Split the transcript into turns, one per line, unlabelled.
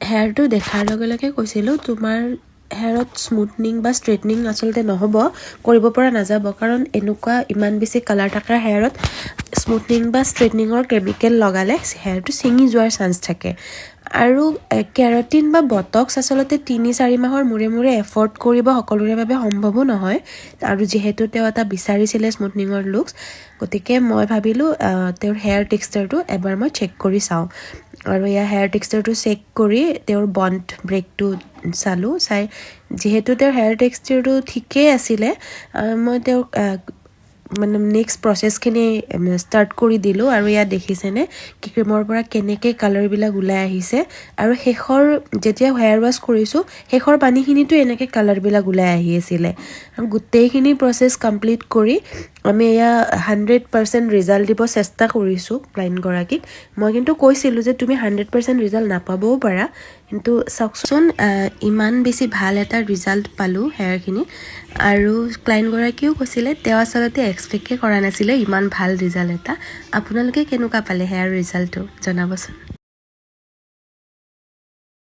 হেয়াৰটো দেখাৰ লগে লগে কৈছিলোঁ তোমাৰ হেয়াৰত স্মুথনিং বা ষ্ট্ৰেটনিং আচলতে নহ'ব, কৰিব পৰা নাযাব, কাৰণ এনেকুৱা ইমান বেছি কালাৰ থকা হেয়াৰত স্মুথনিং বা ষ্ট্ৰেটনিঙৰ কেমিকেল লগালে হেয়াৰটো ছিঙি যোৱাৰ চান্স থাকে। আৰু কেৰাটিন বা বটক্স আচলতে ৩-৪ মাহৰ মূৰে মূৰে এফৰ্ড কৰিব সকলোৰে বাবে সম্ভৱো নহয়, আৰু যিহেতু তেওঁ এটা বিচাৰিছিলে স্মুথনিঙৰ লুকছ, গতিকে মই ভাবিলোঁ তেওঁৰ হেয়াৰ টেক্সচাৰটো এবাৰ মই চেক কৰি চাওঁ। আৰু ইয়াৰ হেয়াৰ টেক্সচাৰটো চেক কৰি তেওঁৰ বণ্ড ব্ৰেকটো চালোঁ, চাই যিহেতু তেওঁৰ হেয়াৰ টেক্সচাৰটো ঠিকেই আছিলে, মই তেওঁক মানে নেক্সট প্ৰচেছখিনি ষ্টাৰ্ট কৰি দিলোঁ। আৰু ইয়াত দেখিছেনে কি ক্ৰীমৰ পৰা কেনেকৈ কালাৰবিলাক ওলাই আহিছে, আৰু শেষৰ যেতিয়া হেয়াৰ ৱাছ কৰিছোঁ শেষৰ পানীখিনিতো এনেকৈ কালাৰবিলাক ওলাই আহি আছিলে। গোটেইখিনি প্ৰচেছ কমপ্লিট কৰি আমি এয়া 100% ৰিজাল্ট দিব চেষ্টা কৰিছোঁ ক্লাইণ্টগৰাকীক। মই কিন্তু কৈছিলোঁ যে তুমি 100% ৰিজাল্ট নাপাবও পাৰা, কিন্তু চাওকচোন ইমান বেছি ভাল এটা ৰিজাল্ট পালোঁ হেয়াৰখিনি। আৰু ক্লাইণ্টগৰাকীয়েও কৈছিলে তেওঁ আচলতে এক্সপেক্টে কৰা নাছিলে ইমান ভাল ৰিজাল্ট এটা। আপোনালোকে কেনেকুৱা পালে হেয়াৰ ৰিজাল্টটো জনাবচোন।